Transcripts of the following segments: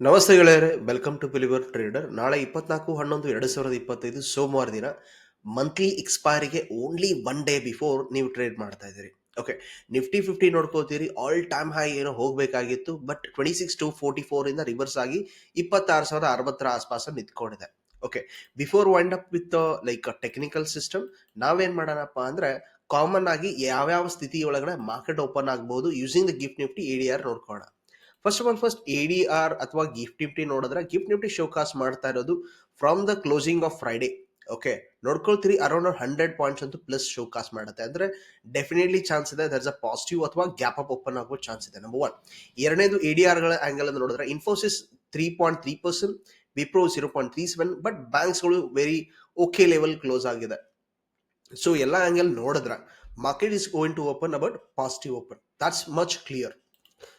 ನಮಸ್ತೆ ಗೆಳೆಯರೆ, welcome to believer trader. ನಾಳೆ 24/11/2025 ಸೋಮವಾರ ದಿನ ಮಂತ್ಲಿ ಎಕ್ಸ್ಪೈರಿಗೆ ಓನ್ಲಿ ಒನ್ ಡೇ ಬಿಫೋರ್ ನೀವು ಟ್ರೇಡ್ ಮಾಡ್ತಾ ಇದ್ದೀರಿ. ಓಕೆ, ನಿಫ್ಟಿ 50 ನೋಡ್ಕೋತೀರಿ, ಆಲ್ ಟೈಮ್ ಹೈ ಏನೋ ಹೋಗಬೇಕಾಗಿತ್ತು, ಬಟ್ 26,244 ಇಂದ ರಿವರ್ಸ್ ಆಗಿ 26,060 ಆಸ್ಪಾಸ ನಿಂತ್ಕೊಂಡಿದೆ. Okay, before wind up with like technical system, ನಾವೇನ್ ಮಾಡೋಣಪ್ಪ ಅಂದ್ರೆ ಕಾಮನ್ ಆಗಿ ಯಾವ್ಯಾವ ಸ್ಥಿತಿ ಒಳಗಡೆ ಮಾರ್ಕೆಟ್ ಓಪನ್ ಆಗಬಹುದು using the GIFT Nifty ADR ನೋಡ್ಕೋಣ. ಫಸ್ಟ್ ADR ಅಥವಾ ಗಿಫ್ಟ್ ನಿಫ್ಟಿ ನೋಡಿದ್ರೆ ಗಿಫ್ಟ್ ನಿಫ್ಟಿ ಶೋಕಾಸ್ ಮಾಡ್ತಾ ಇರೋದು from the closing of Friday. Okay, ನೋಡ್ಕೊಳ್ತೀರಿ ಅರೌಂಡ್ 100 ಪಾಯಿಂಟ್ಸ್ ಅಂತೂ ಪ್ಲಸ್ ಶೋಕಾಸ್ ಮಾಡುತ್ತೆ. ಅಂದ್ರೆ ಡೆಫಿನೆಟ್ಲಿ ಚಾನ್ಸ್ ಇದೆ ದರ್ಸ್ ಅ ಪಾಸಿಟಿವ್ ಅಥವಾ ಗ್ಯಾಪ್ ಅಪ್ ಓಪನ್ ಆಗೋ ಚಾನ್ಸ್ ಇದೆ. Number one. ಎರಡನೇದು ADR ಗಳ ಆಂಗಲ್ ಅನ್ನು ನೋಡಿದ್ರೆ ಇನ್ಫೋಸಿಸ್ 3.3%, ವಿಪ್ರೋ 0.37, ಬಟ್ ಬ್ಯಾಂಕ್ಸ್ಗಳು ವೆರಿ ಓಕೆ ಲೆವೆಲ್ ಕ್ಲೋಸ್ ಆಗಿದೆ. ಸೊ ಎಲ್ಲ ಆಂಗಲ್ ನೋಡಿದ್ರೆ market is going to open about positive open, that's much clear.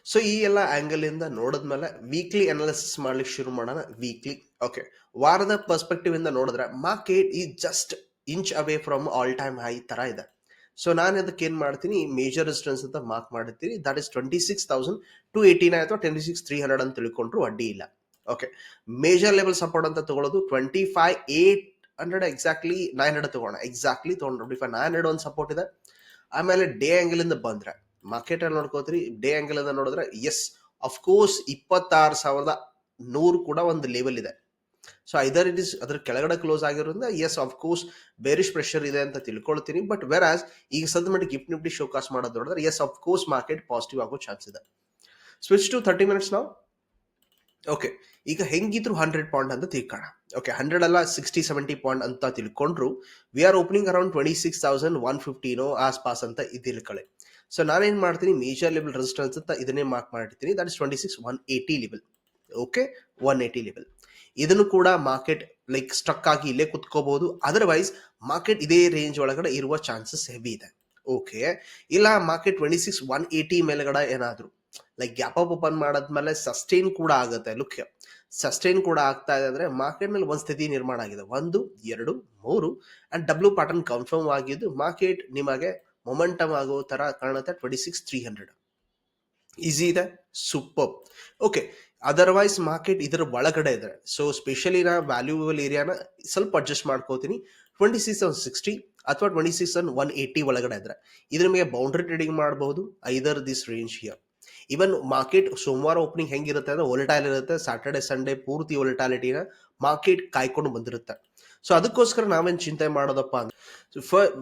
So ಈ ಎಲ್ಲ ಆಂಗಲ್ ಇಂದ ನೋಡಿದ್ಮೇಲೆ ವೀಕ್ಲಿ ಅನಾಲಿಸಿಸ್ ಮಾಡ್ಲಿಕ್ಕೆ ಶುರು ಮಾಡೋಣ. ವೀಕ್ಲಿ ಓಕೆ, ವಾರದ ಪರ್ಸ್ಪೆಕ್ಟಿವ್ ಇಂದ ನೋಡಿದ್ರೆ ಮಾರ್ಕೆಟ್ ಈ just inch away from all time high ತರ ಇದೆ. ಸೊ ನಾನು ಅದಕ್ಕೆ ಏನ್ ಮಾಡ್ತೀನಿ, ಮೇಜರ್ ರೆಸಿಸ್ಟೆನ್ಸ್ ಅಂತ ಮಾರ್ಕ್ ಮಾಡಿರ್ತೀನಿ. ದಟ್ ಇಸ್ 26,289 ಅಥವಾ 26,300 ಅಂತ ತಿಳ್ಕೊಂಡ್ರು ಅಡ್ಡಿ ಇಲ್ಲ. ಓಕೆ, ಮೇಜರ್ ಲೆವೆಲ್ ಸಪೋರ್ಟ್ ಅಂತ ತಗೊಳ್ಳೋದು 25,800, ಎಕ್ಸಾಕ್ಟ್ಲಿ 900 ತಗೋಣ. ಎಕ್ಸಾಕ್ಟ್ಲಿ ತಗೊಂಡ್ರು 25,900 ಒಂದು ಸಪೋರ್ಟ್ ಇದೆ. ಆಮೇಲೆ ಡೇ ಆಂಗಲ್ ಇಂದ ಬಂದ್ರೆ ಮಾರ್ಕೆಟ್ ಅಲ್ಲಿ ನೋಡ್ಕೋತೀರಿ, ಡೇ ಆಂಗಲ್ ಇಂದ ನೋಡಿದ್ರೆ ಎಸ್ ಅಫ್ಕೋರ್ಸ್ 26,100 ಕೂಡ ಒಂದು ಲೆವೆಲ್ ಇದೆ. ಸೊ ಐದರ್ ಇಟ್ ಇಸ್ ಅದ್ರ ಕೆಳಗಡೆ ಕ್ಲೋಸ್ ಆಗಿರೋದ್ರಿಂದ ಎಸ್ ಅಫ್ಕೋರ್ಸ್ ಬೇರಿಶ್ ಪ್ರೆಷರ್ ಇದೆ ಅಂತ ತಿಳ್ಕೊಳ್ತೀನಿ. ಬಟ್ ವೆರ್ ಆಸ್ ಈಗ ಸದ್ಯ ಮಟ್ಟಿಗೆ ಗಿಫ್ಟ್ ನಿಫ್ಟಿ ಶೋಕಾಸ್ ಮಾಡೋದು ನೋಡಿದ್ರೆ ಎಸ್ ಅಫ್ಕೋರ್ಸ್ ಮಾರ್ಕೆಟ್ ಪಾಸಿಟಿವ್ ಆಗೋ ಚಾನ್ಸ್ ಇದೆ. ಸ್ವಿಚ್ ಟು 30 ಮಿನಿಟ್ಸ್ ನಾವು. ಓಕೆ, ಈಗ ಹೆಂಗಿದ್ರು 100 ಪಾಯಿಂಟ್ ಅಂತ ತಿಳ್ಕೋಣ. ಓಕೆ, 100 ಅಲ್ಲ 60-70 ಪಾಯಿಂಟ್ ಅಂತ ತಿಳ್ಕೊಂಡ್ರು ವಿ ಆರ್ ಓಪನಿಂಗ್ ಅರೌಂಡ್ 26,150 ಆಸ್ಪಾಸ್ ಅಂತ ತಿಳ್ಕೊಳ್ಳಿ. ಸೊ ನಾನೇನ್ ಮಾಡ್ತೀನಿ, ಮೇಜರ್ ಲೆವೆಲ್ ರೆಸಿಸ್ಟೆನ್ಸ್ ಅಂತ ಇದನ್ನೇ ಮಾರ್ಕ್ ಮಾಡಿರ್ತೀನಿ. That is 26,180 level. Okay, 180 level. ಇದನ್ನು ಕೂಡ ಮಾರ್ಕೆಟ್ ಲೈಕ್ ಸ್ಟಕ್ ಆಗಿ ಇಲ್ಲೇ ಕುತ್ಕೋಬಹುದು. ಅದರ್ವೈಸ್ ಮಾರ್ಕೆಟ್ ಇದೇ ರೇಂಜ್ ಒಳಗಡೆ ಇರುವ ಚಾನ್ಸಸ್ ಹೆವಿ ಇದೆ. ಓಕೆ, ಇಲ್ಲ ಮಾರ್ಕೆಟ್ 26,180 ಮೇಲ್ಗಡೆ ಏನಾದ್ರು ಲೈಕ್ ಗ್ಯಾಪ್ ಅಪ್ ಓಪನ್ ಮಾಡಾದ್ಮೇಲೆ ಸಸ್ಟೈನ್ ಕೂಡ ಆಗುತ್ತೆ. ಲುಕ್, ಸಸ್ಟೈನ್ ಕೂಡ ಆಗ್ತಾ ಇದೆ ಅಂದ್ರೆ ಮಾರ್ಕೆಟ್ ನಲ್ಲಿ ಒಂದ್ ಸ್ಥಿತಿ ನಿರ್ಮಾಣ ಆಗಿದೆ. 1, 2, 3 ಅಂಡ್ ಡಬ್ಲ್ಯೂ ಪ್ಯಾಟರ್ನ್ ಕನ್ಫರ್ಮ್ ಆಗಿದ್ದು ಮಾರ್ಕೆಟ್ ನಿಮಗೆ ಮೊಮೆಂಟಮ್ ಆಗೋ ತರ ಕಾಣುತ್ತೆ. 26,300 ಈಸಿ ಇದೆ, ಸೂಪರ್. ಓಕೆ, ಅದರ್ವೈಸ್ ಮಾರ್ಕೆಟ್ ಇದರ ಒಳಗಡೆ ಇದೆ. ಸೊ ಸ್ಪೆಷಲಿ ನಾ ವ್ಯಾಲ್ಯೂಬಲ್ ಏರಿಯಾನ ಸ್ವಲ್ಪ ಅಡ್ಜಸ್ಟ್ ಮಾಡ್ಕೋತೀನಿ. 26,60 ಅಥವಾ 26,180 ಒಳಗಡೆ ಇದ್ರೆ ಇದು ನಿಮಗೆ ಬೌಂಡ್ರಿ ಟ್ರೇಡಿಂಗ್ ಮಾಡಬಹುದು ಐದರ್ this range here. Even market ಸೋಮವಾರ ಓಪನಿಂಗ್ ಹೆಂಗಿರುತ್ತೆ ಅಂದ್ರೆ ವೋಲ್ಟೈಲ್ ಇರುತ್ತೆ. ಸ್ಯಾಟರ್ಡೆ ಸಂಡೇ ಪೂರ್ತಿ ವೋಲ್ಟಾಲಿಟಿನ ಮಾರ್ಕೆಟ್ ಕಾಯ್ಕೊಂಡು ಬಂದಿರುತ್ತೆ. ಸೊ ಅದಕ್ಕೋಸ್ಕರ ನಾವೇನ್ ಚಿಂತೆ ಮಾಡೋದಪ್ಪ ಅಂದ್ರೆ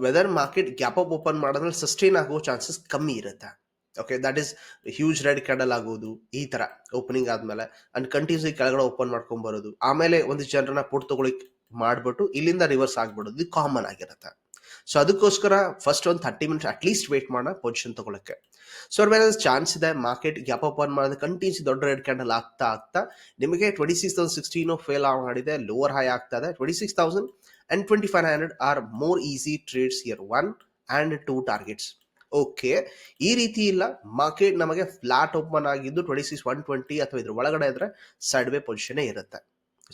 whether market gap up open ಮಾಡೋದ್ರಲ್ಲಿ ಸಸ್ಟೈನ್ ಆಗೋ ಚಾನ್ಸಸ್ ಕಮ್ಮಿ ಇರುತ್ತೆ. Okay, that is huge red candle ಆಗೋದು ಈ ತರ ಓಪನಿಂಗ್ ಆದ್ಮೇಲೆ ಅಂಡ್ ಕಂಟಿನ್ಯೂಸ್ ಕೆಳಗಡೆ ಓಪನ್ ಮಾಡ್ಕೊಂಡ್ ಬರೋದು, ಆಮೇಲೆ ಒಂದಿಷ್ಟು ಜನರನ್ನ ಪುಟ್ ತಗೊಳಿಕ್ ಮಾಡ್ಬಿಟ್ಟು ಇಲ್ಲಿಂದ ರಿವರ್ಸ್ ಆಗ್ಬಿಡೋದು, ಇದು ಕಾಮನ್ ಆಗಿರುತ್ತೆ. ಸೊ ಅದಕ್ಕೋಸ್ಕರ ಫಸ್ಟ್ ಒಂದು 30 ಮಿನಿಟ್ಸ್ ಅಟ್ ಲೀಸ್ಟ್ ವೇಟ್ ಮಾಡೋಣ ಪೊಸಿಷನ್ ತಗೊಳಕ್ಕೆ. ಸೊ ಅವ್ರ ಮೇಲೆ ಚಾನ್ಸ್ ಇದೆ ಮಾರ್ಕೆಟ್ ಗ್ಯಾಪ್ ಓಪನ್ ಮಾಡಿದ್ರೆ ಕಂಟಿನ್ಯೂಸ್ ದೊಡ್ಡ ರೆಡ್ ಕ್ಯಾಂಡಲ್ ಆಗ್ತಾ ನಿಮಗೆ 26,016 ಫೇಲ್ ಮಾಡಿದೆ, ಲೋವರ್ ಹೈ ಆಗ್ತಾ ಇದೆ. 26,000 and 25,900 are more easy trades here, 1 and 2 targets. Okay, ಈ ರೀತಿ ಇಲ್ಲ, ಮಾರ್ಕೆಟ್ ನಮಗೆ ಫ್ಲಾಟ್ ಓಪನ್ ಆಗಿದ್ದು 26,120 ಅಥವಾ ಇದ್ರ ಒಳಗಡೆ ಇದ್ರೆ ಸೈಡ್ ವೇ ಪೊಸಿಷನ್ ಇರುತ್ತೆ.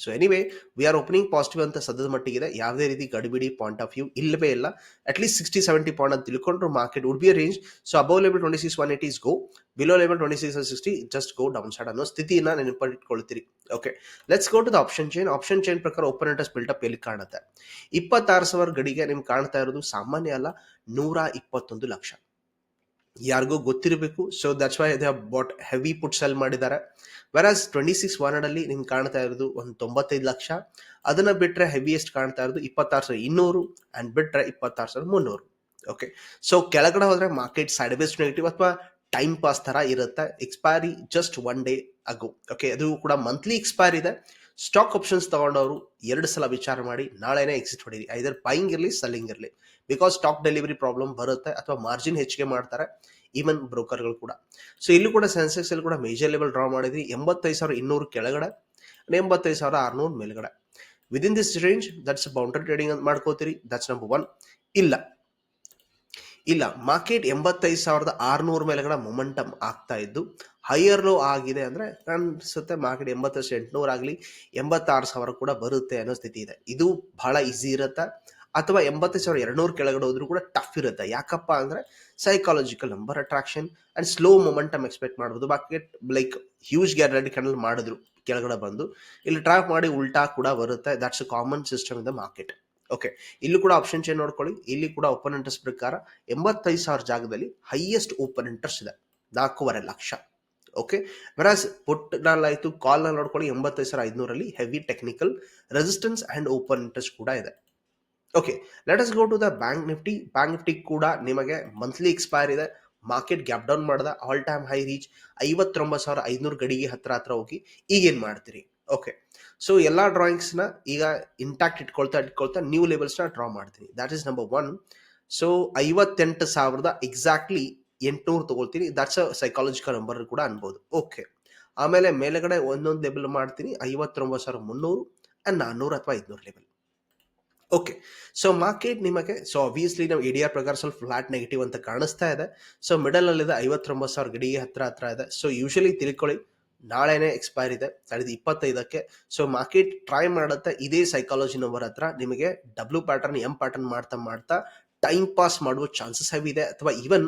So anyway we are opening positive ಅಂತ ಸದ್ಯದ ಮಟ್ಟಿಗಿದೆ. ಯಾವುದೇ ರೀತಿ ಗಡಿಬಿಡಿ ಪಾಯಿಂಟ್ ಆಫ್ ವ್ಯೂ ಇಲ್ಲವೇ ಇಲ್ಲ. ಅಟ್ ಲೀಸ್ಟ್ 60-70 ಪಾಯಿಂಟ್ ಅಂತ ತಿಳ್ಕೊಂಡ್ರು market would be range. So above level 26,180 is go, below level 26,60 just go down side ಅನ್ನೋ ಸ್ಥಿತಿಯನ್ನ ನೆನಪಿಟ್ಕೊಳ್ತೀರಿ. Okay, let's go to the option chain. Option chain ಪ್ರಕಾರ ಓಪನ್ ಇಂಟ್ರೆಸ್ಟ್ ಬಿಲ್ಟಪ್ ಎಲ್ಲಿ ಕಾಣುತ್ತೆ? 26,000 ಗಡಿಗೆ ನಿಮ್ಗೆ ಕಾಣ್ತಾ ಇರೋದು ಸಾಮಾನ್ಯ ಅಲ್ಲ, 121 ಲಕ್ಷ. ಯಾರಿಗೂ ಗೊತ್ತಿರಬೇಕು. So that's why they bot heavy put cell ಮಾಡಿದ್ದಾರೆ. ವೆರಾಸ್ 26,100 ಅಲ್ಲಿ ನಿಮ್ಗೆ ಕಾಣ್ತಾ ಇರೋದು ಒಂದು 95 ಲಕ್ಷ. ಅದನ್ನ ಬಿಟ್ರೆ ಹೆವಿಯೆಸ್ಟ್ ಕಾಣ್ತಾ ಇರೋದು 26,200 ಅಂಡ್ ಬಿಟ್ರೆ 26,300. ಓಕೆ, ಸೊ ಕೆಳಗಡೆ ಹೋದ್ರೆ ಮಾರ್ಕೆಟ್ ಸೈಡ್ ಬೇಸ್ ನೆಗೆಟಿವ್ ಅಥವಾ ಟೈಮ್ ಪಾಸ್ ತರ ಇರುತ್ತೆ. ಎಕ್ಸ್ಪೈರಿ ಜಸ್ಟ್ ಒನ್ ಡೇ ಅಗೋ. ಓಕೆ, ಅದು ಕೂಡ ಮಂತ್ಲಿ ಎಕ್ಸ್ಪೈರ್ ಇದೆ. ಸ್ಟಾಕ್ ಆಪ್ಷನ್ಸ್ ತಗೊಂಡವರು 2 ಸಲ ವಿಚಾರ ಮಾಡಿ ನಾಳೆನೇ ಎಕ್ಸಿಟ್ ಹೊಡೀರಿ. ಐದರ್ ಬೈಯಿಂಗ್ ಇರಲಿ ಸೆಲ್ಲಿಂಗ್ ಇರಲಿ, ಬಿಕಾಸ್ ಸ್ಟಾಕ್ ಡೆಲಿವರಿ ಪ್ರಾಬ್ಲಮ್ ಬರುತ್ತೆ ಅಥವಾ ಮಾರ್ಜಿನ್ ಹೆಚ್ಚಿಗೆ ಮಾಡ್ತಾರೆ ಈವನ್ ಬ್ರೋಕರ್ಗಳು ಕೂಡ. ಸೊ ಇಲ್ಲೂ ಕೂಡ ಸೆನ್ಸೆಕ್ಸ್ ಅಲ್ಲಿ ಕೂಡ ಮೇಜರ್ ಲೆವೆಲ್ ಡ್ರಾ ಮಾಡಿದ್ರಿ. 85,200 ಕೆಳಗಡೆ, 85,600 ಮೇಲ್ಗಡೆ. Within this range that's boundary trading ಅಂತ ಮಾಡ್ಕೋತೀರಿ. That's number 1. ಇಲ್ಲ ಮಾರ್ಕೆಟ್ 85,600 ಮೇಲೆಗಡೆ ಮೊಮೆಂಟಮ್ ಆಗ್ತಾ ಇದ್ದು ಹೈಯರ್ ಲೋ ಆಗಿದೆ ಅಂದ್ರೆ ಅನ್ಸುತ್ತೆ ಮಾರ್ಕೆಟ್ 80,800 ಆಗಲಿ 86,000 ಕೂಡ ಬರುತ್ತೆ ಅನ್ನೋ ಸ್ಥಿತಿ ಇದೆ. ಇದು ಬಹಳ ಈಸಿ ಇರುತ್ತೆ. ಅಥವಾ 85,200 ಕೆಳಗಡೆ ಹೋದ್ರೂ ಕೂಡ ಟಫ್ ಇರುತ್ತೆ. ಯಾಕಪ್ಪ ಅಂದ್ರೆ psychological number attraction and slow momentum expect ಮಾಡ್ಬೋದು. Market like huge guarantee candle ಮಾಡಿದ್ರು ಕೆಳಗಡೆ ಬಂದು ಇಲ್ಲಿ ಟ್ರ್ಯಾಪ್ ಮಾಡಿ ಉಲ್ಟಾ ಕೂಡ ಬರುತ್ತೆ. That's a common system in the market. Okay, ಇಲ್ಲಿ ಕೂಡ ಆಪ್ಷನ್ ಚೇನ್ ನೋಡ್ಕೊಳ್ಳಿ. ಇಲ್ಲಿ ಕೂಡ ಓಪನ್ ಇಂಟ್ರೆಸ್ಟ್ ಪ್ರಕಾರ 85,000 ಜಾಗದಲ್ಲಿ ಹೈಯೆಸ್ಟ್ ಓಪನ್ ಇಂಟ್ರೆಸ್ಟ್ ಇದೆ 4.5 ಲಕ್ಷ. ಓಕೆ, ವೆರಾಸ್ ಪುಟ್ ಆಯ್ತು, ಕಾಲ್ ನ ನೋಡ್ಕೊಳ್ಳಿ 85,500 heavy technical resistance and open interest ಕೂಡ ಇದೆ. Okay, let us go to the Bank Nifty. Bank Nifty ಕೂಡ ನಿಮಗೆ ಮಂತ್ಲಿ ಎಕ್ಸ್ಪೈರ್ ಇದೆ. ಮಾರ್ಕೆಟ್ ಗ್ಯಾಪ್ ಡೌನ್ ಮಾಡಿದ, ಆಲ್ ಟೈಮ್ ಹೈ ರೀಚ್ 59,500 ಗಡಿಗೆ ಹತ್ರ ಹೋಗಿ ಈಗೇನ್ ಮಾಡ್ತೀರಿ? ಓಕೆ, ಸೊ ಎಲ್ಲಾ ಡ್ರಾಯಿಂಗ್ಸ್ ನ ಈಗ ಇಂಟ್ಯಾಕ್ಟ್ ಇಟ್ಕೊಳ್ತಾ ನ್ಯೂ ಲೆವೆಲ್ಸ್ ನ ಡ್ರಾ ಮಾಡ್ತೀನಿ. That is number 1. So 58,000 exactly 800 ತಗೊಳ್ತೀನಿ. ದಟ್ಸ್ ಅ ಸೈಕಾಲಜಿಕಲ್ ನಂಬರ್ ಕೂಡ ಅನ್ಬೋದು. ಓಕೆ, ಆಮೇಲೆ ಮೇಲೆಗಡೆ ಒಂದೊಂದು ಲೆವೆಲ್ ಮಾಡ್ತೀನಿ. 59,300 ಅಂಡ್ 400 ಅಥವಾ 500 ಲೆವೆಲ್. ಓಕೆ, ಸೊ ಮಾರ್ಕೆಟ್ ನಿಮಗೆ, ಸೊ ಆಬ್ವಿಯಸ್ಲಿ ನಾವು ಎಡಿಆರ್ ಪ್ರಕಾರ ಸ್ವಲ್ಪ ಫ್ಲಾಟ್ ನೆಗೆಟಿವ್ ಅಂತ ಕಾಣಿಸ್ತಾ ಇದೆ. ಸೊ ಮಿಡಲ್ ಅಲ್ಲಿ ಇದೆ, 59,000 ಗಡಿಗೆ ಹತ್ರ ಇದೆ. ಸೊ ಯೂಶಲಿ ತಿಳ್ಕೊಳ್ಳಿ, ನಾಳೆನೆ ಎಕ್ಸ್ಪೈರ್ ಇದೆ, 25ಕ್ಕೆ. ಸೊ ಮಾರ್ಕೆಟ್ ಟ್ರೈ ಮಾಡುತ್ತೆ ಇದೇ ಸೈಕಾಲಜಿ ನಂಬರ್ ಹತ್ರ ನಿಮಗೆ ಡಬ್ಲ್ಯೂ ಪ್ಯಾಟರ್ನ್ ಎಂ ಪ್ಯಾಟರ್ನ್ ಮಾಡ್ತಾ ಟೈಮ್ ಪಾಸ್ ಮಾಡುವ ಚಾನ್ಸಸ್ ಇದೆ, ಅಥವಾ ಈವನ್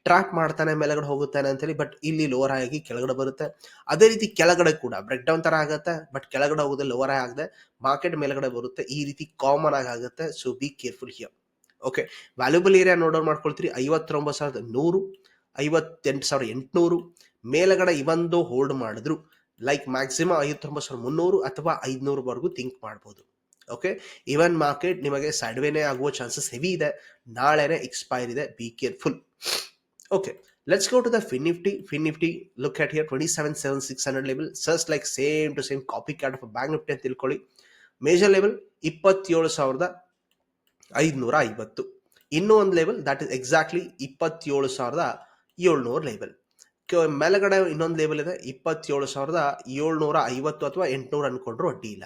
ಟ್ರ್ಯಾಪ್ ಮಾಡ್ತಾನೆ ಮೇಲೆಗಡೆ ಹೋಗುತ್ತಾನೆ ಅಂತೇಳಿ. ಬಟ್ ಇಲ್ಲಿ ಲೋವರ್ ಆಗಿ ಕೆಳಗಡೆ ಬರುತ್ತೆ. ಅದೇ ರೀತಿ ಕೆಳಗಡೆ ಕೂಡ ಬ್ರೇಕ್ ಡೌನ್ ತರ ಆಗುತ್ತೆ, ಬಟ್ ಕೆಳಗಡೆ ಹೋಗೋದೇ ಲೋವರ್ ಆಗದೆ ಮಾರ್ಕೆಟ್ ಮೇಲ್ಗಡೆ ಬರುತ್ತೆ. ಈ ರೀತಿ ಕಾಮನ್ ಆಗುತ್ತೆ. So be careful here. Okay, valuable area ನೋಡೋರ್ ಮಾಡ್ಕೊಳ್ತೀರಿ. 59,100, 58,800 ಮೇಲ್ಗಡೆ ಇವಂದು ಹೋಲ್ಡ್ ಮಾಡಿದ್ರು ಲೈಕ್ ಮ್ಯಾಕ್ಸಿಮಮ್ 59,300 ಅಥವಾ 500 ವರೆಗೂ ಥಿಂಕ್ ಮಾಡ್ಬೋದು. ಓಕೆ, ಇವನ್ ಮಾರ್ಕೆಟ್ ನಿಮಗೆ ಸೈಡ್ ವೇನೆ ಆಗುವ ಚಾನ್ಸಸ್ ಹೆವಿ ಇದೆ. ನಾಳೆನೆ ಎಕ್ಸ್ಪೈರ್ ಇದೆ, be careful. Okay, let's go to the Fin Nifty. Look at here, 27,600 level, just like same to same copycat of a bank nifty ಅಂತ ತಿಳ್ಕೊಳ್ಳಿ. Major level 27,550. ಇನ್ನೂ ಒಂದು level that is exactly 27,700 level. ಮೇಲೆಗಡೆ ಇನ್ನೊಂದು level ಇದೆ 27,750 ಅಥವಾ 800 ಅನ್ಕೊಂಡ್ರು ಅಡ್ಡಿ ಇಲ್ಲ.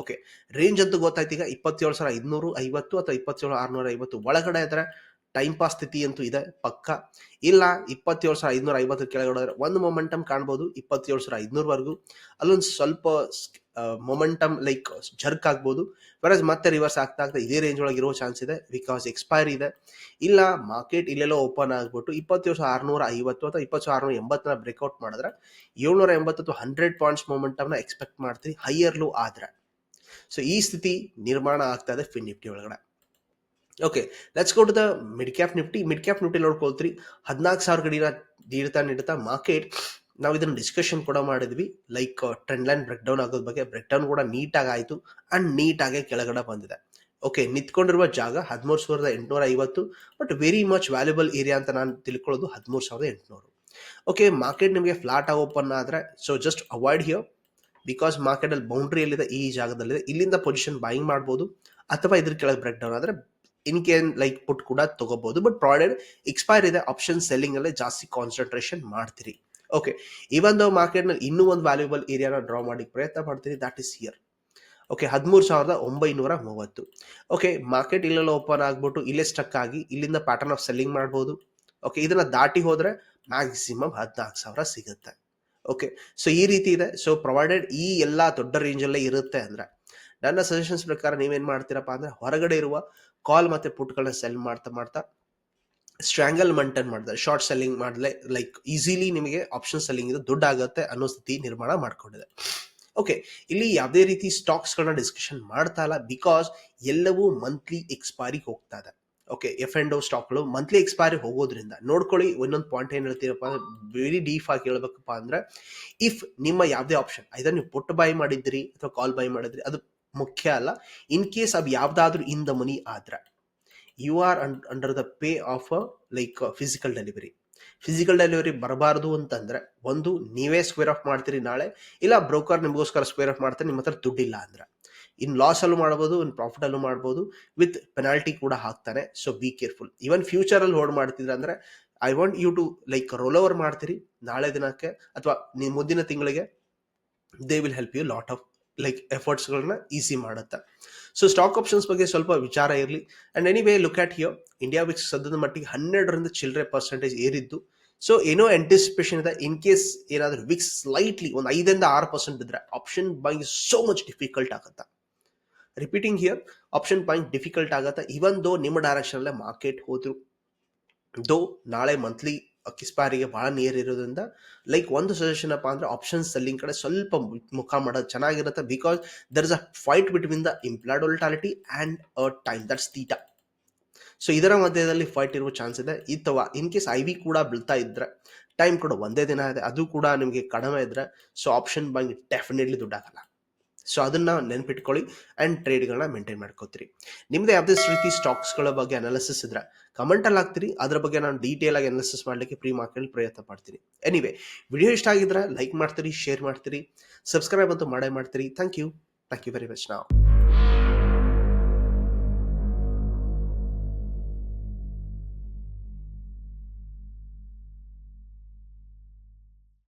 ಓಕೆ, ರೇಂಜ್ ಅಂತೂ ಗೊತ್ತಾಯ್ತು. ಈಗ 27,550 ಅಥವಾ 27,650 ಒಳಗಡೆ ಇದ್ರೆ ಟೈಮ್ ಪಾಸ್ ಸ್ಥಿತಿ ಅಂತೂ ಇದೆ ಪಕ್ಕ. ಇಲ್ಲ 27,550 ಕೆಳಗಡೆ ಒಂದು ಮೊಮೆಂಟಮ್ ಕಾಣ್ಬೋದು 27,500 ವರೆಗೂ. ಅಲ್ಲೊಂದು ಸ್ವಲ್ಪ ಮೊಮೆಂಟಮ್ ಲೈಕ್ ಜರ್ಕ್ ಆಗ್ಬೋದು. ವೆರಸ್ ಮತ್ತೆ ರಿವರ್ಸ್ ಆಗ್ತಾ ಇದೇ ರೇಂಜ್ ಒಳಗೆ ಇರೋ ಚಾನ್ಸ್ ಇದೆ, ಬಿಕಾಸ್ ಎಕ್ಸ್ಪೈರಿ ಇದೆ. ಇಲ್ಲ ಮಾರ್ಕೆಟ್ ಇಲ್ಲೆಲ್ಲೋ ಓಪನ್ ಆಗ್ಬಿಟ್ಟು 27,650 ಅಥವಾ 27,680 ಬ್ರೇಕ್ಔಟ್ ಮಾಡಿದ್ರೆ 780 ಅಥವಾ 100 ಪಾಯಿಂಟ್ಸ್ ಮೊಮೆಂಟಮ್ ನ ಎಕ್ಸ್ಪೆಕ್ಟ್ ಮಾಡ್ತೀವಿ ಹೈಯರ್ ಲೋ ಆದ್ರೆ. ಸೊ ಈ ಸ್ಥಿತಿ ನಿರ್ಮಾಣ ಆಗ್ತಾ ಇದೆ ಫಿನ್ ನಿಫ್ಟಿ ಒಳಗಡೆ. Okay, let's go to the mid cap Nifty. Mid cap Nifty ನೋಡ್ಕೊಳ್ತೀರಿ 14,000 ಗಡಿನ ನೀಡ್ತಾ ಮಾರ್ಕೆಟ್. ನಾವು ಇದನ್ನು ಡಿಸ್ಕಷನ್ ಕೂಡ ಮಾಡಿದ್ವಿ, like trend line break down ಆಗೋದ್ ಬಗ್ಗೆ. ಬ್ರೇಕ್ ಡೌನ್ ಕೂಡ ನೀಟಾಗಿ ಆಯಿತು ಅಂಡ್ ನೀಟಾಗಿ ಕೆಳಗಡೆ ಬಂದಿದೆ. ಓಕೆ, ನಿಂತ್ಕೊಂಡಿರುವ ಜಾಗ 13,850, but very much valuable area ಅಂತ ನಾನು ತಿಳ್ಕೊಳ್ಳೋದು 13,800. ಓಕೆ, ಮಾರ್ಕೆಟ್ ನಿಮಗೆ ಫ್ಲಾಟ್ ಆಗಿ ಓಪನ್ ಆದ್ರೆ so just avoid here, because market ಅಲ್ಲಿ ಬೌಂಡ್ರಿಯಲ್ಲಿದೆ, ಈ ಜಾಗದಲ್ಲಿದೆ. ಇಲ್ಲಿಂದ ಪೊಸಿಷನ್ ಬೈಯಿಂಗ್ ಮಾಡ್ಬೋದು, ಅಥವಾ ಇದ್ರ ಕೆಳಗೆ ಬ್ರೇಕ್ ಡೌನ್ ಆದ್ರೆ ಇನ್ ಕೇನ್ ಲೈಕ್ ಪುಟ್ ಕೂಡ ತಗೋಬಹುದು. ಬಟ್ ಪ್ರಾಡಕ್ಟ್ ಎಕ್ಸ್ಪೈರ್ ಇದೆ, ಆಪ್ಷನ್ ಸೆಲ್ಲಿಂಗ್ ಅಲ್ಲೇ ಜಾಸ್ತಿ ಕಾನ್ಸಂಟ್ರೇಷನ್ ಮಾಡ್ತೀರಿ. ಓಕೆ, ಇವನ್ ದೋ ಮಾರ್ಕೆಟ್ ನಲ್ಲಿ ಇನ್ನೂ ಒಂದು ವ್ಯಾಲ್ಯೂಬಲ್ ಏರಿಯಾನ ಡ್ರಾ ಮಾಡಿ ಪ್ರಯತ್ನ ಮಾಡ್ತೀರಿ, that is here. Okay, 13,930. Okay, market ಇಲ್ಲೆಲ್ಲ ಓಪನ್ ಆಗ್ಬಿಟ್ಟು ಇಲ್ಲೇ ಸ್ಟಕ್ ಆಗಿ ಇಲ್ಲಿಂದ ಪ್ಯಾಟರ್ನ್ ಆಫ್ ಸೆಲ್ಲಿಂಗ್ ಮಾಡ್ಬೋದು. ಓಕೆ, ಇದನ್ನ ದಾಟಿ ಹೋದ್ರೆ ಮ್ಯಾಕ್ಸಿಮಮ್ 14,000 ಸಿಗುತ್ತೆ. ಓಕೆ, ಸೊ ಈ ರೀತಿ ಇದೆ. ಸೊ ಪ್ರೊವೈಡೆಡ್ ಈ ಎಲ್ಲಾ ದೊಡ್ಡ ರೇಂಜ್ ಅಲ್ಲೇ ಇರುತ್ತೆ ಅಂದ್ರೆ ನನ್ನ ಸಜೆಷನ್ಸ್ ಪ್ರಕಾರ ನೀವೇನ್ ಮಾಡ್ತೀರಪ್ಪ ಅಂದ್ರೆ ಹೊರಗಡೆ ಇರುವ ಕಾಲ್ ಮತ್ತೆ ಪುಟ್ಗಳನ್ನ ಸೆಲ್ ಮಾಡ್ತಾ ಸ್ಟ್ರಾಂಗಲ್ ಮೇಂಟೈನ್ ಮಾಡಿದ್ರೆ, ಶಾರ್ಟ್ ಸೆಲ್ಲಿಂಗ್ ಮಾಡಲೆ ಲೈಕ್ ಈಸಿಲಿ ನಿಮಗೆ ಆಪ್ಷನ್ ಸೆಲ್ಲಿಂಗ್ ಇದು ದುಡ್ಡು ಆಗುತ್ತೆ ಅನ್ನೋ ಸ್ಥಿತಿ ನಿರ್ಮಾಣ ಮಾಡ್ಕೊಂಡಿದೆ. ಓಕೆ, ಇಲ್ಲಿ ಯಾವುದೇ ರೀತಿ ಸ್ಟಾಕ್ಸ್ ಗಳನ್ನ ಡಿಸ್ಕಷನ್ ಮಾಡ್ತಾ ಇಲ್ಲ, ಬಿಕಾಸ್ ಎಲ್ಲವೂ ಮಂತ್ಲಿ ಎಕ್ಸ್ಪೈರಿ ಹೋಗ್ತಾ ಇದೆ. ಓಕೆ, ಎಫ್ ಅಂಡ್ ಸ್ಟಾಕ್ಗಳು ಮಂತ್ಲಿ ಎಕ್ಸ್ಪೈರಿ ಹೋಗೋದ್ರಿಂದ ನೋಡ್ಕೊಳ್ಳಿ. ಒಂದೊಂದು ಪಾಯಿಂಟ್ ಏನ್ ಹೇಳ್ತೀರಪ್ಪ, ವೆರಿ ಡೀಪ್ ಆಗಿ ಹೇಳ್ಬೇಕಪ್ಪ ಅಂದ್ರೆ, ಇಫ್ ನಿಮ್ಮ ಯಾವುದೇ ಆಪ್ಷನ್ ಐದರ್ ನೀವು ಪುಟ್ ಬೈ ಮಾಡಿದ್ರಿ ಅಥವಾ ಕಾಲ್ ಬೈ ಮಾಡಿದ್ರಿ ಅದು ಮುಖ್ಯ ಅಲ್ಲ. ಇನ್ ಕೇಸ್ ಅದು ಯಾವ್ದಾದ್ರು ಇನ್ ದ ಮನಿ ಆದ್ರೆ you are under the pay off like physical delivery ಬರಬಾರದು ಅಂತಂದ್ರೆ, ಒಂದು ನೀವೇ ಸ್ಕ್ವೇರ್ ಆಫ್ ಮಾಡ್ತೀರಿ ನಾಳೆ, ಇಲ್ಲ ಬ್ರೋಕರ್ ನಿಮಗೋಸ್ಕರ ಸ್ಕ್ವೇರ್ ಆಫ್ ಮಾಡ್ತಾರೆ ನಿಮ್ಮ ಹತ್ರ ದುಡ್ಡಿಲ್ಲ ಅಂದ್ರೆ. ಇನ್ ಲಾಸ್ ಅಲ್ಲೂ ಮಾಡ್ಬೋದು, ಇನ್ ಪ್ರಾಫಿಟ್ ಅಲ್ಲೂ ಮಾಡ್ಬೋದು, ವಿತ್ ಪೆನಾಲ್ಟಿ ಕೂಡ ಹಾಕ್ತಾನೆ. So be careful. Even future ಅಲ್ಲಿ ಹೋಲ್ಡ್ ಮಾಡ್ತಿದ್ರೆ ಅಂದ್ರೆ I want you to like roll over ಮಾಡ್ತೀರಿ ನಾಳೆ ದಿನಕ್ಕೆ ಅಥವಾ ಮುಂದಿನ ತಿಂಗಳಿಗೆ. They will help you lot of like efforts ಗಳನ್ನ ಈಸಿ ಮಾಡುತ್ತೆ. ಸೊ ಸ್ಟಾಕ್ ಆಪ್ಷನ್ಸ್ ಬಗ್ಗೆ ಸ್ವಲ್ಪ ವಿಚಾರ ಇರಲಿ. And anyway look at here, India VIX ಸದ್ಯದ ಮಟ್ಟಿಗೆ 12ರಿಂದ ಚಿಲ್ಲರೆ ಪರ್ಸೆಂಟೇಜ್ ಏರಿದ್ದು. ಸೊ ಏನೋ ಆಂಟಿಸಿಪೇಷನ್ ಇದೆ, ಇನ್ ಕೇಸ್ ಏನಾದ್ರೂ ವಿಕ್ಸ್ ಸ್ಲೈಟ್ಲಿ ಒಂದು 5ರಿಂದ 6% ಇದ್ರೆ option buying so much difficult ಆಗುತ್ತೆ. Repeating here, option buying difficult ಆಗುತ್ತೆ ಇವನ್ ದೋ ನಿಮ್ಮ ಡೈರೆಕ್ಷನಲ್ಲೇ ಮಾರ್ಕೆಟ್ ಹೋದ್ರು. ದೋ ನಾಳೆ ಮಂತ್ಲಿ ಎಕ್ಸ್ಪೈರಿಗೆ ಭಾಳ ನಿಯರ್ ಇರೋದ್ರಿಂದ ಲೈಕ್ ಒಂದು ಸಜೆಷನ್ ಅಪ್ಪ ಅಂದ್ರೆ ಆಪ್ಷನ್ ಸೆಲ್ಲಿಂಗ್ ಕಡೆ ಸ್ವಲ್ಪ ಮುಖ ಮಾಡೋದು ಚೆನ್ನಾಗಿರುತ್ತೆ. Because there is a fight between the implied volatility and a time, that's theta. So ಇದರ ಮಧ್ಯದಲ್ಲಿ ಫೈಟ್ ಇರುವ ಚಾನ್ಸ್ ಇದೆ. ಅಥವಾ ಇನ್ ಕೇಸ್ ಐ ವಿ ಕೂಡ ಬೀಳ್ತಾ ಇದ್ರೆ, ಟೈಮ್ ಕೂಡ ಒಂದೇ ದಿನ ಇದೆ, ಅದು ಕೂಡ ನಿಮಗೆ ಕಡಿಮೆ ಇದ್ರೆ, ಸೊ ಆಪ್ಷನ್ ಬೈಂಗ್ ಡೆಫಿನೆಟ್ಲಿ ದುಡ್ಡಾಗಲ್ಲ. ಸೊ ಅದನ್ನ ನೆನ್ಪಿಟ್ಕೊಳ್ಳಿ ಆ್ಯಂಡ್ ಟ್ರೇಡ್ಗಳನ್ನ ಮೇಂಟೈನ್ ಮಾಡ್ಕೋತೀರಿ. ನಿಮ್ದು ಯಾವುದೇ ರೀತಿ ಸ್ಟಾಕ್ಸ್ಗಳ ಬಗ್ಗೆ ಅನಾಲಿಸಿಸ್ ಇದ್ರೆ ಕಮೆಂಟಲ್ಲಿ ಹಾಕ್ತೀರಿ, ಅದ್ರ ಬಗ್ಗೆ ನಾನು ಡೀಟೇಲ್ ಆಗಿ ಅನಾಲಿಸಿಸ್ ಮಾಡಲಿಕ್ಕೆ ಪ್ರೀ ಮಾರ್ಕೆಟ್ ಪ್ರಯತ್ನ ಪಡ್ತೀನಿ. ಎನಿವೆ, ವಿಡಿಯೋ ಇಷ್ಟ ಆಗಿದ್ರೆ ಲೈಕ್ ಮಾಡ್ತೀರಿ, ಶೇರ್ ಮಾಡ್ತೀರಿ, ಸಬ್ಸ್ಕ್ರೈಬ್ ಅಂತೂ ಮಾಡೇ ಮಾಡ್ತೀರಿ. Thank you very much. ನಾವು